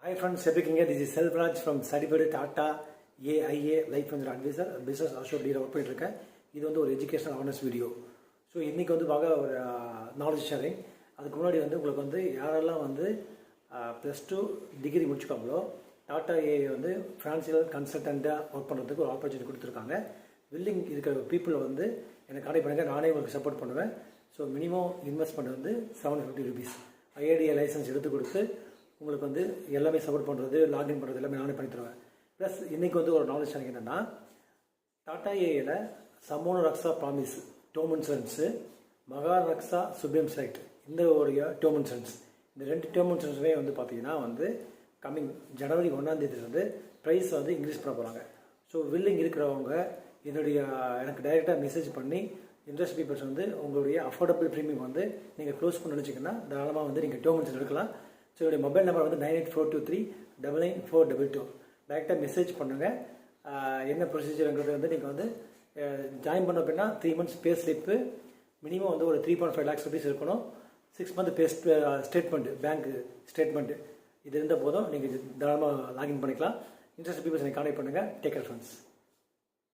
Hi friends, Sepikingya. This is Selvraj from Certified Tata AIA Life Insurance Advisor, Business Associate work பண்ணிட்டு இருக்கேன். இது வந்து ஒரு educational awareness video. So இன்றைக்கி வந்து பார்க்க ஒரு நாலேஜ் ஷேரிங். அதுக்கு முன்னாடி வந்து உங்களுக்கு வந்து யாரெல்லாம் வந்து +2 டிகிரி முடிச்சுக்காங்களோ டாட்டா ஏஐ வந்து ஃபினான்சியல் கன்சல்டண்ட்டாக ஒர்க் பண்ணுறதுக்கு ஒரு ஆப்பர்ச்சுனிட்டி கொடுத்துருக்காங்க. வில்லிங் இருக்கிற பீப்புளை வந்து எனக்கு கான்டெக்ட் பண்ணுங்கள், நானே உங்களுக்கு சப்போர்ட் பண்ணுவேன். ஸோ மினிமம் இன்வெஸ்ட்மெண்ட் வந்து 750 rupees ஐஏடிஏ லைசன்ஸ் எடுத்து கொடுத்து உங்களுக்கு வந்து எல்லாமே சப்போர்ட் பண்ணுறது, லாகின் பண்ணுறது எல்லாமே நானே பண்ணி தருவேன். ப்ளஸ் இன்றைக்கி வந்து ஒரு நாலேஜ் எனக்கு என்னென்னா, டாட்டா ஏஐயில் சமோன ரக்ஸா ப்ராமிஸ் டோம் இன்சூரன்ஸு, மகா ரக்ஸா சுப்யம் சைட், இந்த ஒரு டோம் இன்சூரன்ஸ், இந்த 2 டோம் இன்சூரன்ஸுமே வந்து பார்த்திங்கன்னா வந்து கம்மிங் ஜனவரி 1 வந்து ப்ரைஸ் வந்து இன்க்ரீஸ் பண்ண போகிறாங்க. ஸோ வில்லிங் இருக்கிறவங்க எனக்கு டைரெக்டாக மெசேஜ் பண்ணி இன்ட்ரெஸ்ட் பீப்புள்ஸ் வந்து உங்களுடைய அஃபோர்டபுள் ப்ரீமியம் வந்து நீங்கள் க்ளோஸ் பண்ணி நினச்சிங்கன்னா தாராளமாக வந்து நீங்கள் டோம் இன்சூரன்ஸ் எடுக்கலாம். ஸோ என்னுடைய மொபைல் நம்பர் வந்து 9842399422. டைரெக்டாக மெசேஜ் பண்ணுங்கள். என்ன ப்ரொசீஜருங்கிறது வந்து நீங்கள் வந்து ஜாயின் பண்ண அப்படின்னா 3 months பே ஸ்லிப்பு, மினிமம் வந்து ஒரு 3.5 lakhs rupees இருக்கணும். 6 month பே ஸ்டேட்மெண்ட்டு, பேங்க் ஸ்டேட்மெண்ட்டு, இது இருந்தால் போதும். நீங்கள் தாராளமாக லாகின் பண்ணிக்கலாம். இன்ட்ரெஸ்ட் பீப்புள்ஸ் எனக்கு கான்டெக்ட் பண்ணுங்கள். Take care friends.